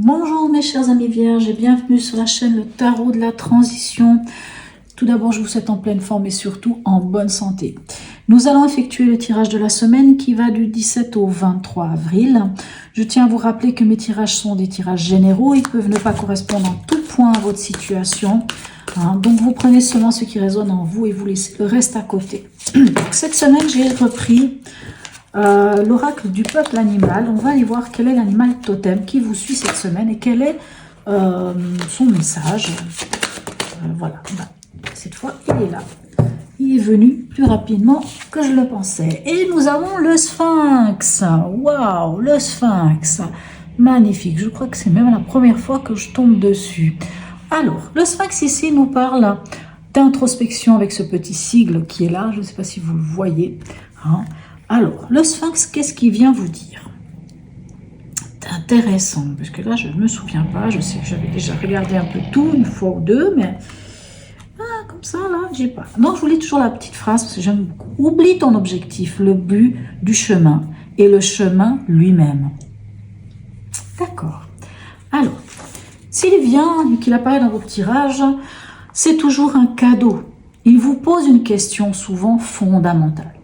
Bonjour mes chers amis vierges et bienvenue sur la chaîne Le Tarot de la Transition. Tout d'abord, je vous souhaite en pleine forme et surtout en bonne santé. Nous allons effectuer le tirage de la semaine qui va du 17 au 23 avril. Je tiens à vous rappeler que mes tirages sont des tirages généraux. Ils peuvent ne pas correspondre en tout point à votre situation. Donc vous prenez seulement ce qui résonne en vous et vous laissez le reste à côté. Cette semaine, j'ai repris l'oracle du peuple animal. On va aller voir quel est l'animal totem qui vous suit cette semaine et quel est son message. Voilà, cette fois il est là. Il est venu plus rapidement que je le pensais. Et nous avons le sphinx. Waouh, le sphinx. Magnifique. Je crois que c'est même la première fois que je tombe dessus. Alors, le sphinx ici nous parle d'introspection avec ce petit sigle qui est là. Je ne sais pas si vous le voyez. Alors, le sphinx, qu'est-ce qu'il vient vous dire? C'est intéressant, parce que là, je ne me souviens pas. Je sais que j'avais déjà regardé un peu tout, une fois ou deux, mais comme ça, là, j'ai pas. Donc, je vous lis toujours la petite phrase, parce que j'aime beaucoup. Oublie ton objectif, le but du chemin, et le chemin lui-même. D'accord. Alors, s'il vient et qu'il apparaît dans votre tirage, c'est toujours un cadeau. Il vous pose une question souvent fondamentale.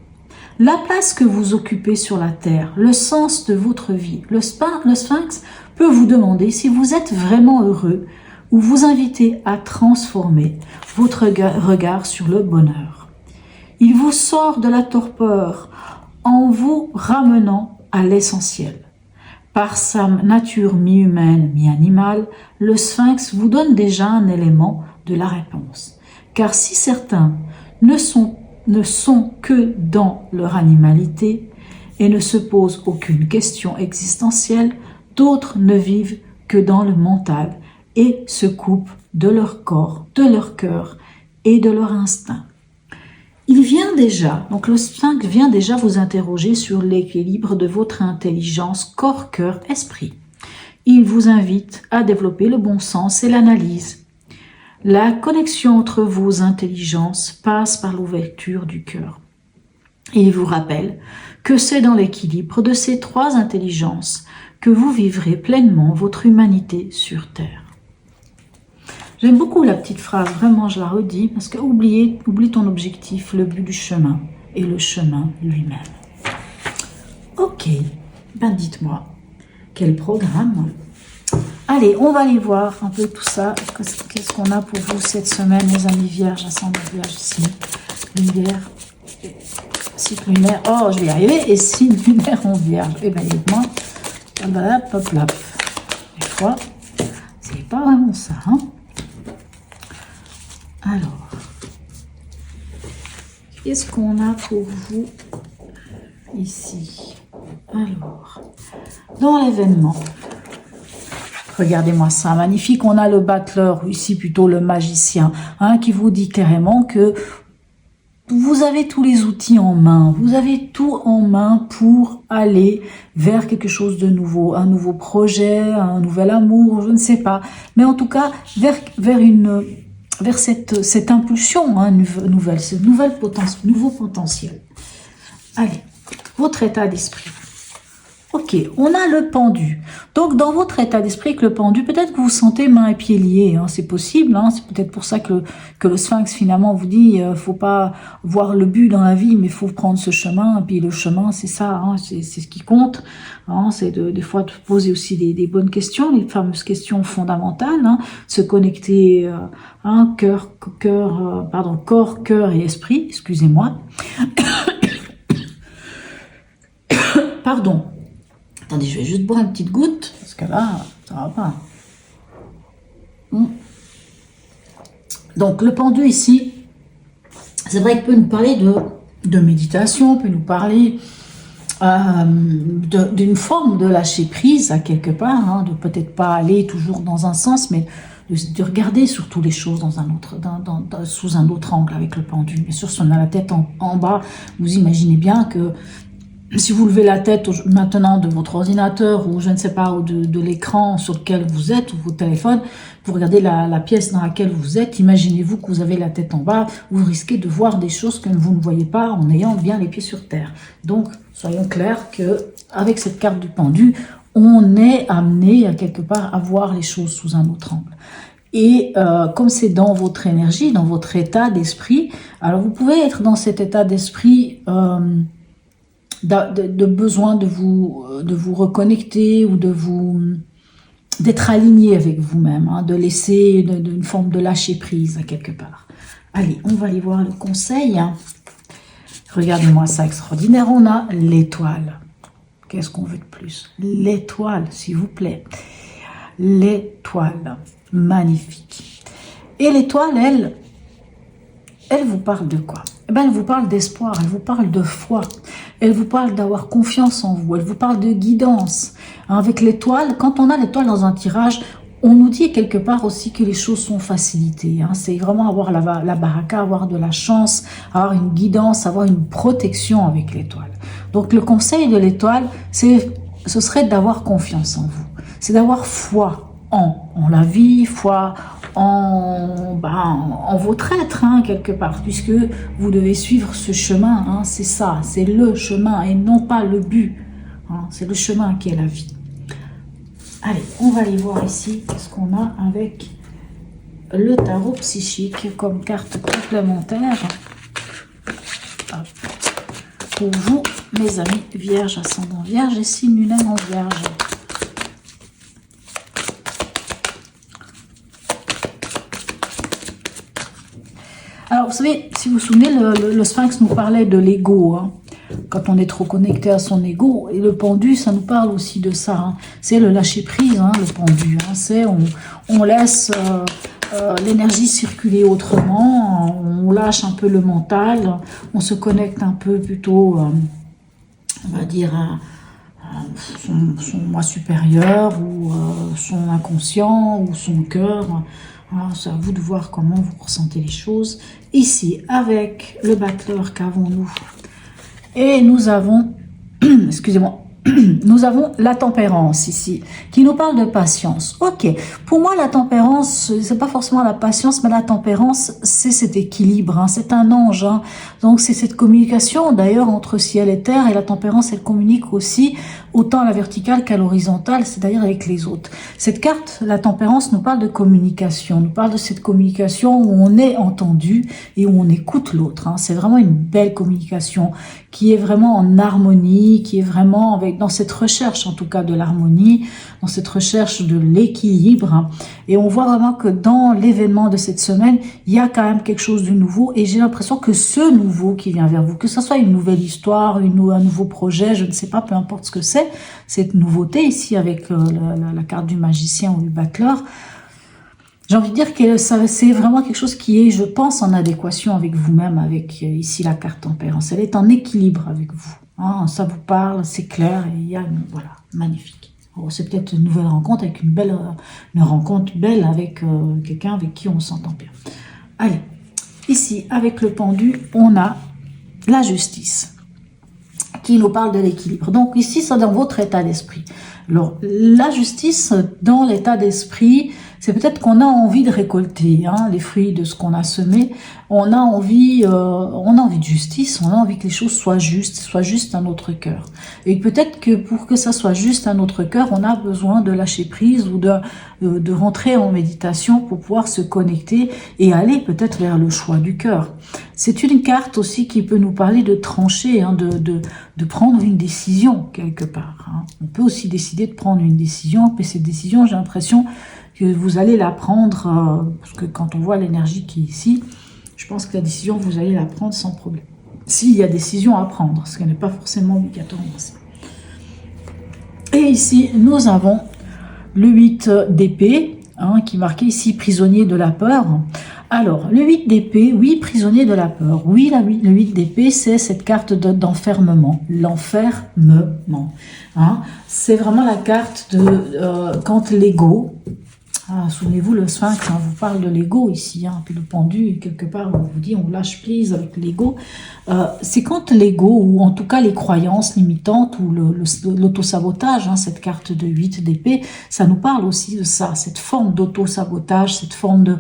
La place que vous occupez sur la terre, le sens de votre vie, le sphinx peut vous demander si vous êtes vraiment heureux ou vous inviter à transformer votre regard sur le bonheur. Il vous sort de la torpeur en vous ramenant à l'essentiel. Par sa nature mi-humaine, mi-animale, le sphinx vous donne déjà un élément de la réponse. Car si certains ne sont que dans leur animalité et ne se posent aucune question existentielle, d'autres ne vivent que dans le mental et se coupent de leur corps, de leur cœur et de leur instinct. Il vient déjà, donc le sphinx vient déjà vous interroger sur l'équilibre de votre intelligence corps, cœur, esprit. Il vous invite à développer le bon sens et l'analyse. La connexion entre vos intelligences passe par l'ouverture du cœur. Il vous rappelle que c'est dans l'équilibre de ces trois intelligences que vous vivrez pleinement votre humanité sur Terre. J'aime beaucoup la petite phrase, vraiment je la redis, parce que oublie ton objectif, le but du chemin et le chemin lui-même. Ok, ben dites-moi, quel programme? Allez, on va aller voir un peu tout ça. Qu'est-ce qu'on a pour vous cette semaine, les amis vierges, ascendant vierge ici. Lunaire, cycle lunaire, oh je vais y arriver, et signe lunaire en vierge. Eh bien, dites-moi, hop là. Des fois, c'est pas vraiment ça, hein. Alors, qu'est-ce qu'on a pour vous ici? Alors, dans l'événement, regardez-moi ça, magnifique, on a le battleur, ici plutôt le magicien, qui vous dit clairement que vous avez tous les outils en main, vous avez tout en main pour aller vers quelque chose de nouveau, un nouveau projet, un nouvel amour, je ne sais pas, mais en tout cas vers cette impulsion nouvelle, ce nouveau potentiel. Allez, votre état d'esprit. Ok, on a le pendu. Donc, dans votre état d'esprit avec le pendu, peut-être que vous vous sentez mains et pieds liés. C'est possible. C'est peut-être pour ça que le sphinx, finalement, vous dit faut pas voir le but dans la vie, mais il faut prendre ce chemin. Et puis, le chemin, c'est ça. C'est ce qui compte. C'est des fois de poser aussi des bonnes questions, les fameuses questions fondamentales. Se connecter corps, cœur et esprit. Excusez-moi. Pardon. Attendez, je vais juste boire une petite goutte, parce que là, ça va pas. Donc, le pendu ici, c'est vrai qu'il peut nous parler de méditation, peut nous parler d'une forme de lâcher prise à quelque part, de peut-être pas aller toujours dans un sens, mais de regarder surtout les choses dans un autre, sous un autre angle avec le pendu. Bien sûr, si on a la tête en bas, vous imaginez bien que si vous levez la tête maintenant de votre ordinateur ou je ne sais pas, ou de l'écran sur lequel vous êtes, ou votre téléphone, vous regardez la pièce dans laquelle vous êtes, imaginez-vous que vous avez la tête en bas, vous risquez de voir des choses que vous ne voyez pas en ayant bien les pieds sur terre. Donc, soyons clairs qu'avec cette carte du pendu, on est amené à quelque part à voir les choses sous un autre angle. Et comme c'est dans votre énergie, dans votre état d'esprit, alors vous pouvez être dans cet état d'esprit de besoin de vous reconnecter ou d'être aligné avec vous-même, hein, de laisser une forme de lâcher prise à quelque part. Allez, on va aller voir le conseil. Regardez-moi ça, extraordinaire. On a l'étoile. Qu'est-ce qu'on veut de plus? L'étoile, s'il vous plaît. L'étoile. Magnifique. Et l'étoile, elle vous parle de quoi? Eh bien, elle vous parle d'espoir, elle vous parle de foi, elle vous parle d'avoir confiance en vous, elle vous parle de guidance. Avec l'étoile, quand on a l'étoile dans un tirage, on nous dit quelque part aussi que les choses sont facilitées. Hein. C'est vraiment avoir la baraka, avoir de la chance, avoir une guidance, avoir une protection avec l'étoile. Donc le conseil de l'étoile, ce serait d'avoir confiance en vous. C'est d'avoir foi en la vie, foi en votre être, hein, quelque part, puisque vous devez suivre ce chemin. Hein, c'est ça, c'est le chemin et non pas le but. Hein, c'est le chemin qui est la vie. Allez, on va aller voir ici ce qu'on a avec le tarot psychique comme carte complémentaire. Hop. Pour vous, mes amis vierges, ascendant vierge et signe lunaire en vierge. Alors, vous savez, si vous vous souvenez, le sphinx nous parlait de l'ego, hein, quand on est trop connecté à son ego. Et le pendu, ça nous parle aussi de ça. Hein. C'est le lâcher-prise, hein, le pendu. Hein. C'est on laisse l'énergie circuler autrement, on lâche un peu le mental, on se connecte un peu plutôt, on va dire, à son moi supérieur, ou son inconscient, ou son cœur. Alors, c'est à vous de voir comment vous ressentez les choses. Ici, avec le battleur qu'avons-nous? Et nous avons, excusez-moi, nous avons la tempérance ici, qui nous parle de patience. Ok, pour moi la tempérance, c'est pas forcément la patience, mais la tempérance, c'est cet équilibre, hein, c'est un ange. Hein. Donc c'est cette communication d'ailleurs entre ciel et terre, et la tempérance, elle communique aussi autant à la verticale qu'à l'horizontale, c'est-à-dire avec les autres. Cette carte, la tempérance, nous parle de communication, nous parle de cette communication où on est entendu et où on écoute l'autre. Hein. C'est vraiment une belle communication qui est vraiment en harmonie, qui est vraiment dans cette recherche en tout cas de l'harmonie, dans cette recherche de l'équilibre. Hein. Et on voit vraiment que dans l'événement de cette semaine, il y a quand même quelque chose de nouveau, et j'ai l'impression que ce nouveau qui vient vers vous, que ce soit une nouvelle histoire, un nouveau projet, je ne sais pas, peu importe ce que c'est, cette nouveauté ici avec la carte du magicien ou du battleur, j'ai envie de dire que c'est vraiment quelque chose qui est, je pense, en adéquation avec vous-même, avec ici la carte tempérance. Elle est en équilibre avec vous. Hein, ça vous parle, c'est clair, et il y a voilà, magnifique. C'est peut-être une nouvelle rencontre avec une rencontre belle avec quelqu'un avec qui on s'entend bien. Allez, ici avec le pendu, on a la justice qui nous parle de l'équilibre. Donc ici, c'est dans votre état d'esprit. Alors, la justice dans l'état d'esprit, c'est peut-être qu'on a envie de récolter les fruits de ce qu'on a semé. On a envie de justice, on a envie que les choses soient justes à notre cœur. Et peut-être que pour que ça soit juste à notre cœur, on a besoin de lâcher prise ou de rentrer en méditation pour pouvoir se connecter et aller peut-être vers le choix du cœur. C'est une carte aussi qui peut nous parler de trancher, de prendre une décision quelque part. Hein. On peut aussi décider de prendre une décision, mais cette décision, j'ai l'impression que vous allez la prendre, parce que quand on voit l'énergie qui est ici, je pense que la décision, vous allez la prendre sans problème. S'il y a décision à prendre, ce qui n'est pas forcément obligatoire. Et ici, nous avons le 8 d'épée, qui est marqué ici prisonnier de la peur. Alors, le 8 d'épée, oui, prisonnier de la peur. Oui, le 8 d'épée, c'est cette carte d'enfermement, l'enfermement. C'est vraiment la carte de quand l'ego, souvenez-vous, le sphinx vous parle de l'ego ici, puis le pendu, quelque part, on vous dit on lâche prise avec l'ego. C'est quand l'ego, ou en tout cas les croyances limitantes, ou l'autosabotage, cette carte de 8 d'épée, ça nous parle aussi de ça, cette forme d'autosabotage, cette forme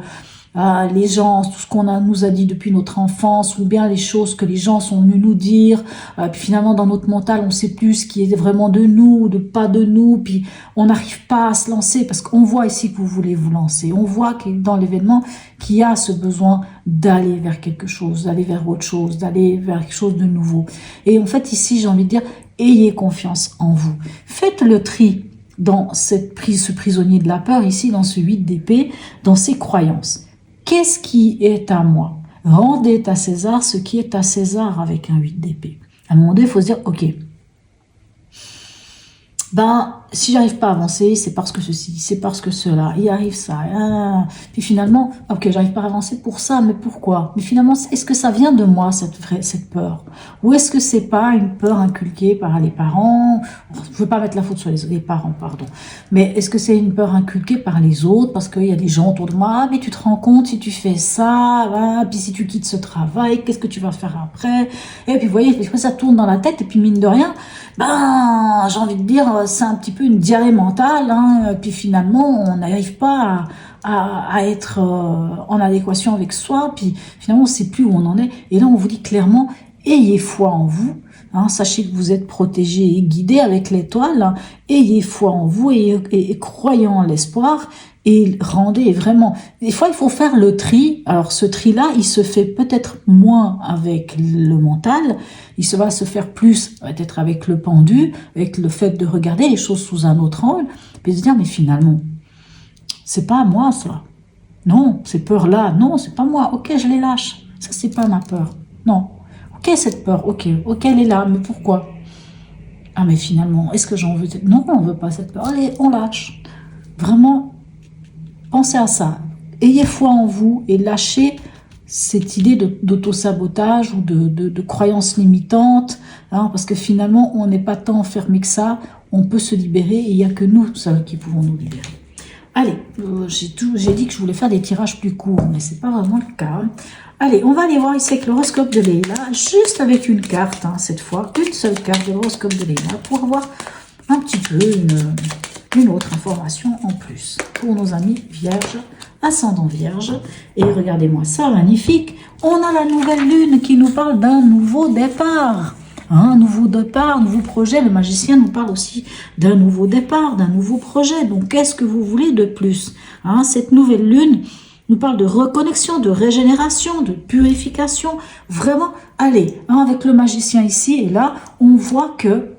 les gens, tout ce nous a dit depuis notre enfance, ou bien les choses que les gens sont venus nous dire, puis finalement dans notre mental on sait plus ce qui est vraiment de nous, ou de pas de nous, puis on n'arrive pas à se lancer, parce qu'on voit ici que vous voulez vous lancer, on voit que dans l'événement qu'il y a ce besoin d'aller vers quelque chose, d'aller vers autre chose, d'aller vers quelque chose de nouveau. Et en fait ici j'ai envie de dire, ayez confiance en vous. Faites le tri dans ce prisonnier de la peur, ici dans ce 8 d'épée, dans ses croyances. Qu'est-ce qui est à moi? Rendez à César ce qui est à César avec un 8 d'épée. À un moment donné, il faut se dire, ok, si j'arrive pas à avancer, c'est parce que ceci, c'est parce que cela, il arrive ça. Puis finalement, ok, j'arrive pas à avancer pour ça, mais pourquoi? Mais finalement, est-ce que ça vient de moi, cette peur? Ou est-ce que c'est pas une peur inculquée par les parents? Je veux pas mettre la faute sur les parents, pardon. Mais est-ce que c'est une peur inculquée par les autres? Parce qu'il y a des gens autour de moi, mais tu te rends compte, si tu fais ça, puis si tu quittes ce travail, qu'est-ce que tu vas faire après? Et puis vous voyez, ça tourne dans la tête, et puis mine de rien, j'ai envie de dire, c'est un petit peu une diarrhée mentale, puis finalement, on n'arrive pas à être en adéquation avec soi, puis finalement, on ne sait plus où on en est. Et là, on vous dit clairement, ayez foi en vous, sachez que vous êtes protégé et guidé avec l'étoile, ayez foi en vous et croyez en l'espoir, et rendez vraiment. Des fois, il faut faire le tri. Alors, ce tri-là, il se fait peut-être moins avec le mental. Va se faire plus peut-être avec le pendu, avec le fait de regarder les choses sous un autre angle, puis se dire, mais finalement, c'est pas moi, ça. Non, ces peurs-là, non, c'est pas moi. Ok, je les lâche. Ça, c'est pas ma peur. Non. Ok, cette peur, ok, elle est là, mais pourquoi? Ah, mais finalement, est-ce que j'en veux? Non, on veut pas cette peur. Allez, on lâche. Vraiment, pensez à ça. Ayez foi en vous et lâchez cette idée d'auto-sabotage ou de croyances limitantes, parce que finalement, on n'est pas tant enfermé que ça. On peut se libérer et il n'y a que nous seuls qui pouvons nous libérer. Allez, j'ai dit que je voulais faire des tirages plus courts, mais c'est pas vraiment le cas. Allez, on va aller voir ici avec l'horoscope de Leïla, juste avec une carte, cette fois, une seule carte de l'horoscope de Leïla, pour avoir un petit peu une autre information en plus pour nos amis vierges, ascendant vierge. Et regardez-moi ça, magnifique. On a la nouvelle lune qui nous parle d'un nouveau départ. Un nouveau départ, nouveau projet. Le magicien nous parle aussi d'un nouveau départ, d'un nouveau projet. Donc, qu'est-ce que vous voulez de plus? Cette nouvelle lune nous parle de reconnexion, de régénération, de purification. Vraiment, allez, avec le magicien ici et là, on voit que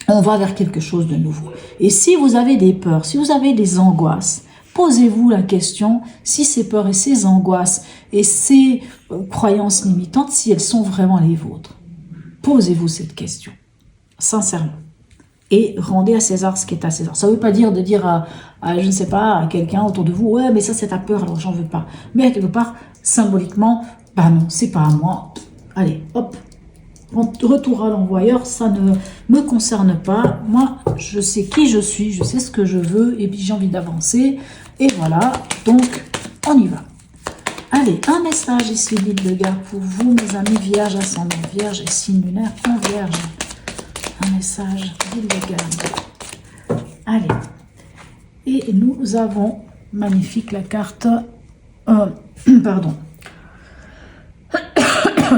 on va vers quelque chose de nouveau. Et si vous avez des peurs, si vous avez des angoisses, posez-vous la question si ces peurs et ces angoisses et ces croyances limitantes, si elles sont vraiment les vôtres. Posez-vous cette question, sincèrement. Et rendez à César ce qui est à César. Ça ne veut pas dire de dire à je ne sais pas, à quelqu'un autour de vous, ouais, mais ça c'est ta peur, alors j'en veux pas. Mais à quelque part, symboliquement, non, c'est pas à moi. Allez, hop, retour à l'envoyeur, ça ne me concerne pas. Moi, je sais qui je suis, je sais ce que je veux, et puis j'ai envie d'avancer. Et voilà, donc on y va. Allez, un message ici, guide de garde pour vous, mes amis vierges, ascendant vierge et signe lunaire en vierge. Un message, guide de garde. Allez. Et nous avons, magnifique, la carte, pardon,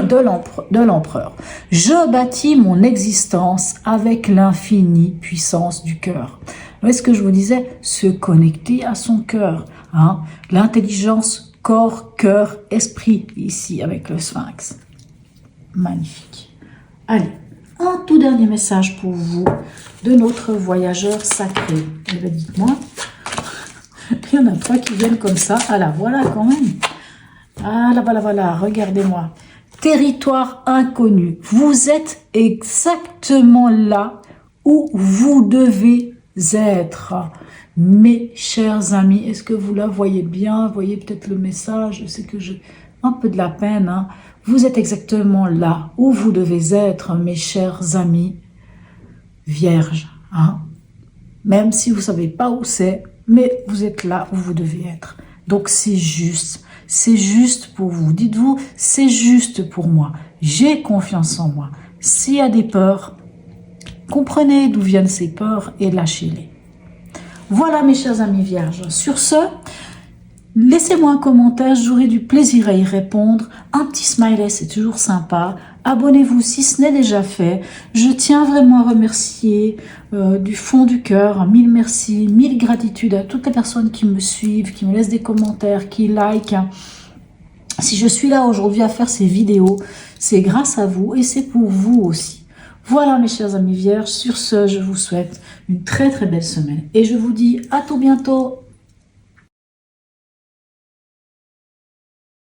de l'empereur. Je bâtis mon existence avec l'infinie puissance du cœur. Est-ce que je vous disais, se connecter à son cœur, l'intelligence, corps, cœur, esprit, ici avec le sphinx. Magnifique. Allez, un tout dernier message pour vous de notre voyageur sacré. Eh bien, dites-moi, il y en a 3 qui viennent comme ça. Ah là, voilà quand même. Ah là, voilà, regardez-moi. Territoire inconnu. Vous êtes exactement là où vous devez être. Mes chers amis, est-ce que vous la voyez bien? Voyez peut-être le message, je sais que j'ai un peu de la peine. Vous êtes exactement là où vous devez être, mes chers amis vierges. Même si vous ne savez pas où c'est, mais vous êtes là où vous devez être. Donc c'est juste pour vous. Dites-vous, c'est juste pour moi. J'ai confiance en moi. S'il y a des peurs, comprenez d'où viennent ces peurs et lâchez-les. Voilà mes chers amis vierges. Sur ce, Laissez-moi un commentaire, j'aurai du plaisir à y répondre. Un petit smiley, c'est toujours sympa. Abonnez-vous si ce n'est déjà fait. Je tiens vraiment à remercier du fond du cœur. Mille merci, mille gratitudes à toutes les personnes qui me suivent, qui me laissent des commentaires, qui likent. Si je suis là aujourd'hui à faire ces vidéos, c'est grâce à vous et c'est pour vous aussi. Voilà mes chers amis vierges, sur ce, je vous souhaite une très très belle semaine et je vous dis à tout bientôt.